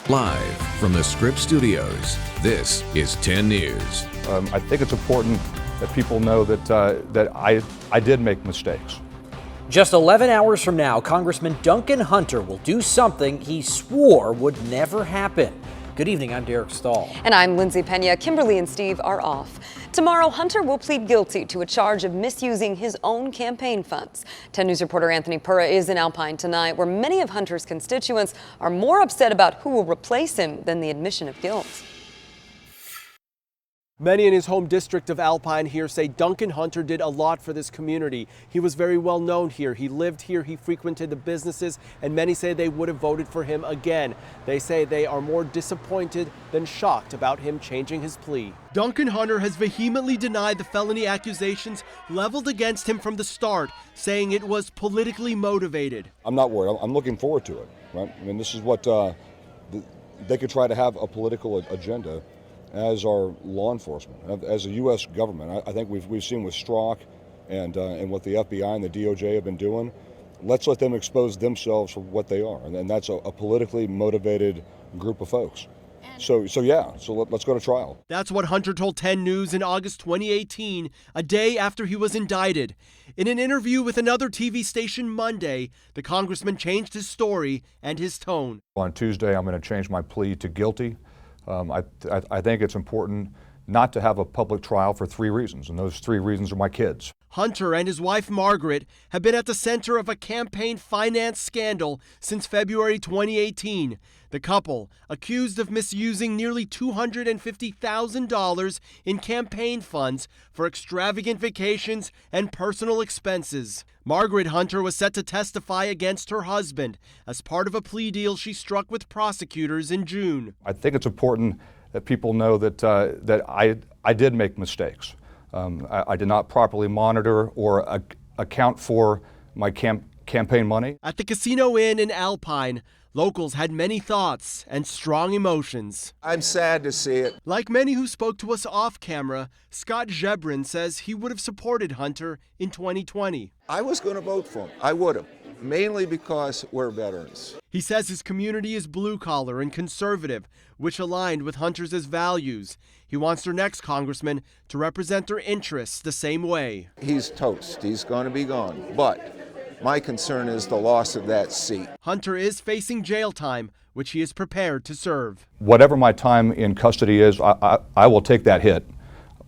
Live from the Scripps Studios, this is 10 News. I think it's important that people know that I did make mistakes. Just 11 hours from now, Congressman Duncan Hunter will do something he swore would never happen. Good evening, I'm Derek Stahl. And I'm Lindsay Pena. Kimberly and Steve are off. Tomorrow, Hunter will plead guilty to a charge of misusing his own campaign funds. 10 News reporter Anthony Purra is in Alpine tonight, where many of Hunter's constituents are more upset about who will replace him than the admission of guilt. Many in his home district of Alpine here say Duncan Hunter did a lot for this community. He was very well known here. He lived here, he frequented the businesses, and many say they would have voted for him again. They say they are more disappointed than shocked about him changing his plea. Duncan Hunter has vehemently denied the felony accusations leveled against him from the start, saying it was politically motivated. I'm not worried. I'm looking forward to it. Right? I mean, this is what they could try to have a political agenda. As our law enforcement, as a U.S. government, I think we've seen with Strzok and what the FBI and the DOJ have been doing. Let's let them expose themselves for what they are, and that's a politically motivated group of folks. So let's go to trial. That's what Hunter told 10 News in August 2018, a day after he was indicted. In an interview with another TV station Monday, the congressman changed his story and his tone. On Tuesday, I'm going to change my plea to guilty. I think it's important not to have a public trial for 3 reasons, and those 3 reasons are my kids. Hunter and his wife Margaret have been at the center of a campaign finance scandal since February 2018. The couple, accused of misusing nearly $250,000 in campaign funds for extravagant vacations and personal expenses. Margaret Hunter was set to testify against her husband as part of a plea deal she struck with prosecutors in June. I think it's important that people know that I did make mistakes. I did not properly monitor or account for my campaign money. At the Casino Inn in Alpine, locals had many thoughts and strong emotions. I'm sad to see it. Like many who spoke to us off camera, Scott Gebrin says he would have supported Hunter in 2020. I was going to vote for him. I would have, mainly because we're veterans. He says his community is blue-collar and conservative, which aligned with Hunter's values. He wants their next congressman to represent their interests the same way. He's toast. He's going to be gone. But my concern is the loss of that seat. Hunter is facing jail time, which he is prepared to serve. Whatever my time in custody is, I will take that hit.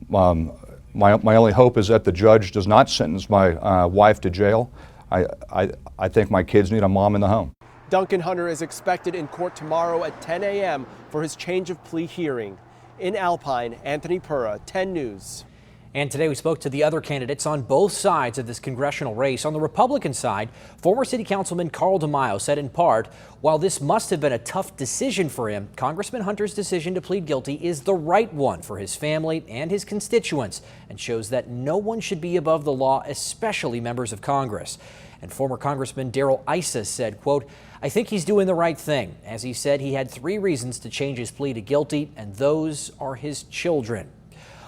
My only hope is that the judge does not sentence my wife to jail. I think my kids need a mom in the home. Duncan Hunter is expected in court tomorrow at 10 a.m. for his change of plea hearing. In Alpine, Anthony Purra, 10 News. And today we spoke to the other candidates on both sides of this congressional race. On the Republican side, former City Councilman Carl DeMaio said in part, while this must have been a tough decision for him, Congressman Hunter's decision to plead guilty is the right one for his family and his constituents and shows that no one should be above the law, especially members of Congress. And former Congressman Darrell Issa said, quote, I think he's doing the right thing. As he said, he had 3 reasons to change his plea to guilty, and those are his children.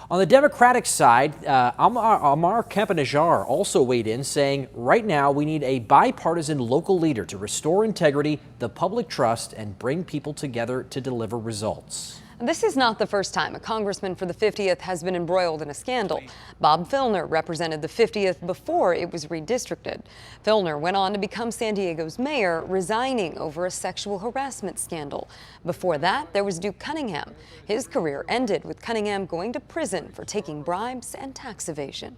On the Democratic side, Amar Campa also weighed in, saying, right now we need a bipartisan local leader to restore integrity, the public trust, and bring people together to deliver results. This is not the first time a congressman for the 50th has been embroiled in a scandal. Bob Filner represented the 50th before it was redistricted. Filner went on to become San Diego's mayor, resigning over a sexual harassment scandal. Before that, there was Duke Cunningham. His career ended with Cunningham going to prison for taking bribes and tax evasion.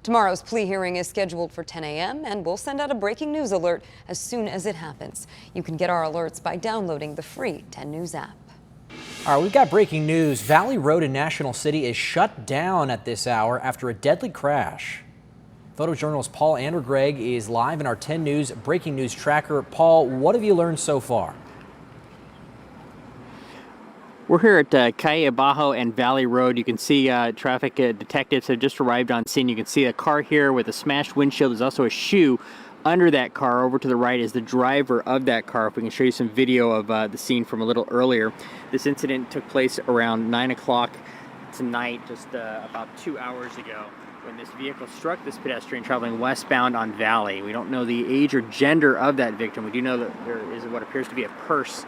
Tomorrow's plea hearing is scheduled for 10 a.m. and we'll send out a breaking news alert as soon as it happens. You can get our alerts by downloading the free 10 News app. All right, we've got breaking news. Valley Road in National City is shut down at this hour after a deadly crash. Photojournalist Paul Andergregg is live in our 10 News breaking news tracker. Paul, what have you learned so far? We're here at Calle Bajo and Valley Road. You can see traffic detectives have just arrived on scene. You can see a car here with a smashed windshield. There's also a shoe under that car. Over to the right is the driver of that car. If we can show you some video of the scene from a little earlier. This incident took place around 9 o'clock tonight, just about 2 hours ago, when this vehicle struck this pedestrian traveling westbound on Valley. We don't know the age or gender of that victim. We do know that there is what appears to be a purse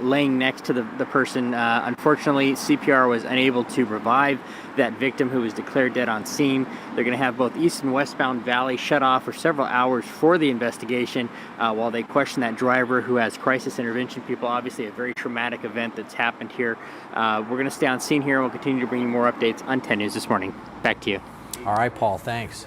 laying next to the person. Unfortunately, CPR was unable to revive that victim, who was declared dead on scene. They're going to have both east and westbound Valley shut off for several hours for the investigation while they question that driver who has crisis intervention people. Obviously a very traumatic event that's happened here. We're going to stay on scene here and we'll continue to bring you more updates on 10 News this morning. Back to you. All right, Paul, thanks.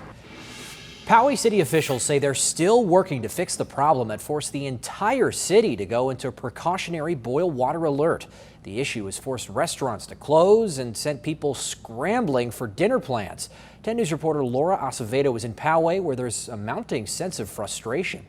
Poway city officials say they're still working to fix the problem that forced the entire city to go into a precautionary boil water alert. The issue has forced restaurants to close and sent people scrambling for dinner plans. 10 News reporter Laura Acevedo is in Poway, where there's a mounting sense of frustration.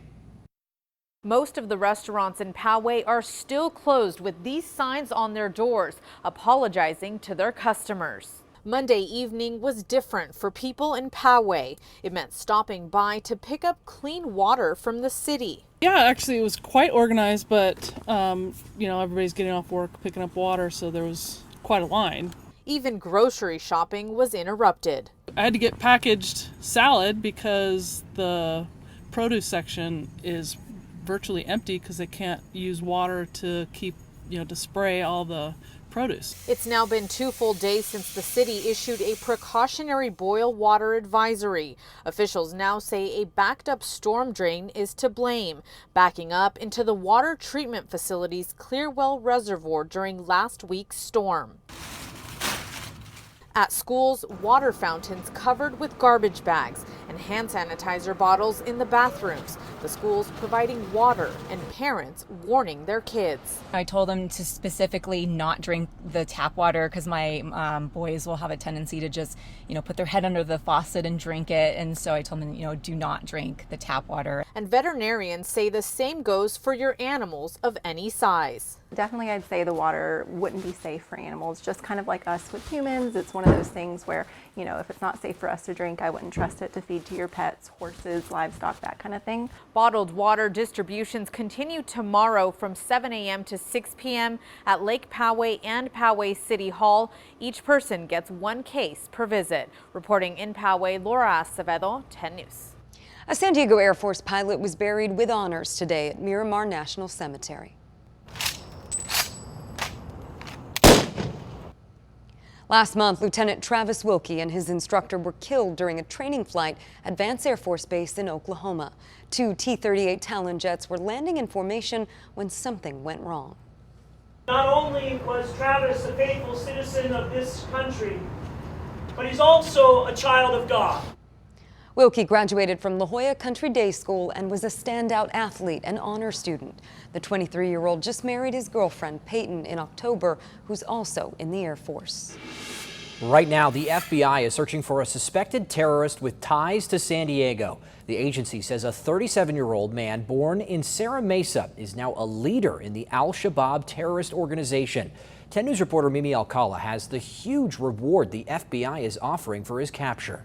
Most of the restaurants in Poway are still closed with these signs on their doors, apologizing to their customers. Monday evening was different for people in Poway. It meant stopping by to pick up clean water from the city. Yeah, actually it was quite organized, but everybody's getting off work, picking up water, so there was quite a line. Even grocery shopping was interrupted. I had to get packaged salad because the produce section is virtually empty because they can't use water to keep, to spray all the produce. It's now been 2 full days since the city issued a precautionary boil water advisory. Officials now say a backed up storm drain is to blame, backing up into the water treatment facility's Clearwell Reservoir during last week's storm. At schools, water fountains covered with garbage bags and hand sanitizer bottles in the bathrooms. The schools providing water and parents warning their kids. I told them to specifically not drink the tap water because my boys will have a tendency to just, put their head under the faucet and drink it. And so I told them, do not drink the tap water. And veterinarians say the same goes for your animals of any size. Definitely, I'd say the water wouldn't be safe for animals, just kind of like us with humans. It's one of those things where, if it's not safe for us to drink, I wouldn't trust it to feed to your pets, horses, livestock, that kind of thing. Bottled water distributions continue tomorrow from 7 a.m. to 6 p.m. at Lake Poway and Poway City Hall. Each person gets 1 case per visit. Reporting in Poway, Laura Acevedo, 10 News. A San Diego Air Force pilot was buried with honors today at Miramar National Cemetery. Last month, Lieutenant Travis Wilkie and his instructor were killed during a training flight at Vance Air Force Base in Oklahoma. 2 T-38 Talon jets were landing in formation when something went wrong. Not only was Travis a faithful citizen of this country, but he's also a child of God. Wilkie graduated from La Jolla Country Day School and was a standout athlete and honor student. The 23-year-old just married his girlfriend, Peyton, in October, who's also in the Air Force. Right now, the FBI is searching for a suspected terrorist with ties to San Diego. The agency says a 37-year-old man born in Serra Mesa is now a leader in the Al-Shabaab terrorist organization. 10 News reporter Mimi Alcala has the huge reward the FBI is offering for his capture.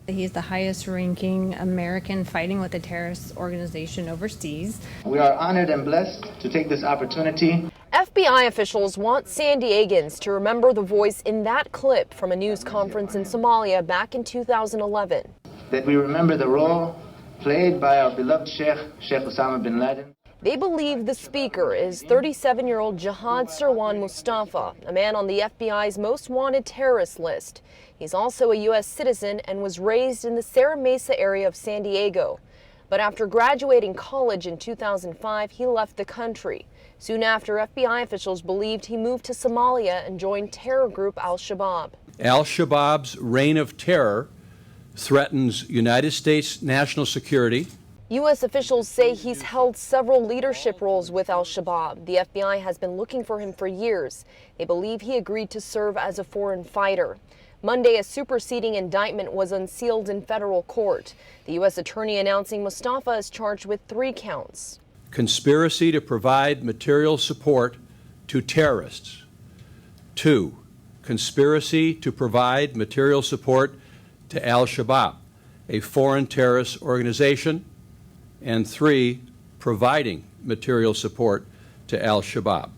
He's the highest ranking American fighting with a terrorist organization overseas. We are honored and blessed to take this opportunity. FBI officials want San Diegans to remember the voice in that clip from a news conference in Somalia back in 2011. That we remember the role played by our beloved Sheikh Osama bin Laden. They believe the speaker is 37-year-old Jihad Sirwan Mustafa, a man on the FBI's most wanted terrorist list. He's also a U.S. citizen and was raised in the Serra Mesa area of San Diego. But after graduating college in 2005, he left the country. Soon after, FBI officials believed he moved to Somalia and joined terror group Al-Shabaab. Al-Shabaab's reign of terror threatens United States national security. U.S. officials say he's held several leadership roles with Al-Shabaab. The FBI has been looking for him for years. They believe he agreed to serve as a foreign fighter. Monday, a superseding indictment was unsealed in federal court. The U.S. attorney announcing Mustafa is charged with 3 counts. Conspiracy to provide material support to terrorists. 2, conspiracy to provide material support to Al-Shabaab, a foreign terrorist organization. And 3, providing material support to Al-Shabaab.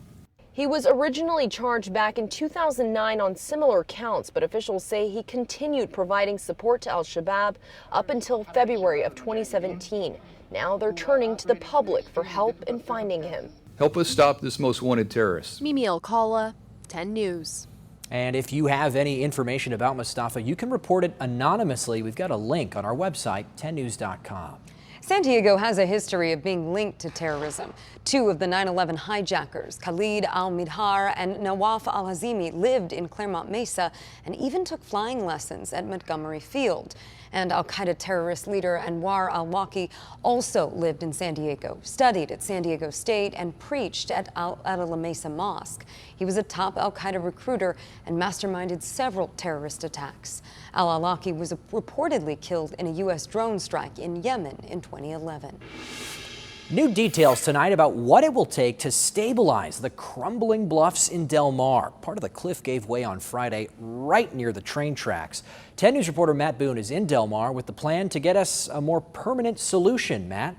He was originally charged back in 2009 on similar counts, but officials say he continued providing support to al-Shabaab up until February of 2017. Now they're turning to the public for help in finding him. Help us stop this most wanted terrorist. Mimi Alcala, 10 News. And if you have any information about Mustafa, you can report it anonymously. We've got a link on our website, 10news.com. San Diego has a history of being linked to terrorism. Two of the 9/11 hijackers, Khalid al-Midhar and Nawaf al-Hazimi, lived in Claremont Mesa and even took flying lessons at Montgomery Field. And al-Qaeda terrorist leader Anwar al-Awlaki also lived in San Diego, studied at San Diego State, and preached at La Mesa Mosque. He was a top al-Qaeda recruiter and masterminded several terrorist attacks. Al-Awlaki was reportedly killed in a U.S. drone strike in Yemen in 2011. New details tonight about what it will take to stabilize the crumbling bluffs in Del Mar. Part of the cliff gave way on Friday right near the train tracks. 10 News reporter Matt Boone is in Del Mar with the plan to get us a more permanent solution. Matt?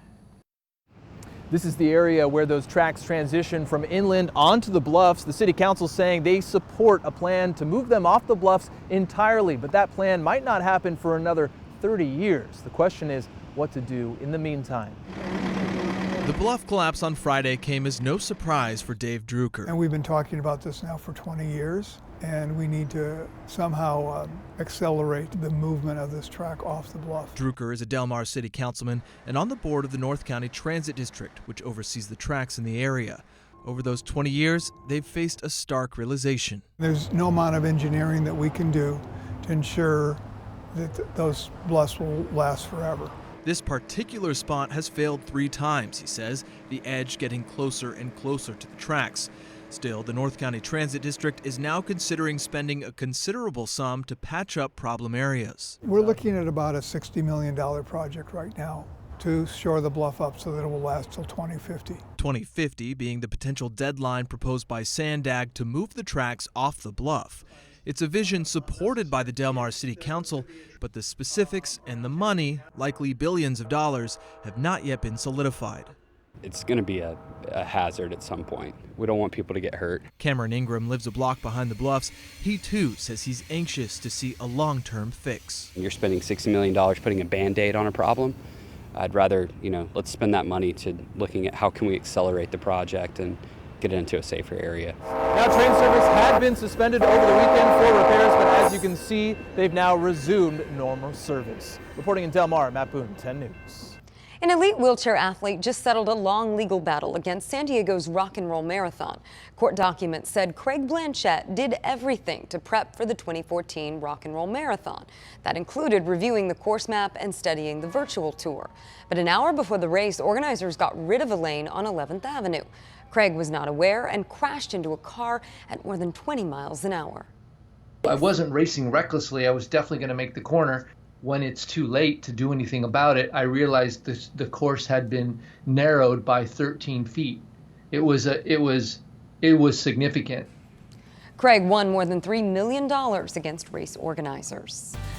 This is the area where those tracks transition from inland onto the bluffs. The city council saying they support a plan to move them off the bluffs entirely, but that plan might not happen for another 30 years. The question is what to do in the meantime. The bluff collapse on Friday came as no surprise for Dave Drucker. And we've been talking about this now for 20 years, and we need to somehow accelerate the movement of this track off the bluff. Drucker is a Del Mar City councilman and on the board of the North County Transit District, which oversees the tracks in the area. Over those 20 years, they've faced a stark realization. There's no amount of engineering that we can do to ensure that those bluffs will last forever. This particular spot has failed 3 times, he says, the edge getting closer and closer to the tracks. Still, the North County Transit District is now considering spending a considerable sum to patch up problem areas. We're looking at about a $60 million project right now to shore the bluff up so that it will last till 2050. 2050 being the potential deadline proposed by Sandag to move the tracks off the bluff. It's a vision supported by the Del Mar City Council, but the specifics and the money, likely billions of dollars, have not yet been solidified. It's going to be a hazard at some point. We don't want people to get hurt. Cameron Ingram lives a block behind the bluffs. He too says he's anxious to see a long-term fix. You're spending $60 million putting a Band-Aid on a problem. I'd rather, let's spend that money to looking at how can we accelerate the project and get it into a safer area. Now, train service had been suspended over the weekend for repairs, but as you can see, they've now resumed normal service. Reporting in Del Mar, Matt Boone, 10 News. An elite wheelchair athlete just settled a long legal battle against San Diego's Rock and Roll Marathon. Court documents said Craig Blanchett did everything to prep for the 2014 Rock and Roll Marathon. That included reviewing the course map and studying the virtual tour. But an hour before the race, organizers got rid of a lane on 11th Avenue. Craig was not aware and crashed into a car at more than 20 miles an hour. I wasn't racing recklessly. I was definitely going to make the corner. When it's too late to do anything about it, I realized the course had been narrowed by 13 feet. It was significant. Craig won more than $3 million against race organizers.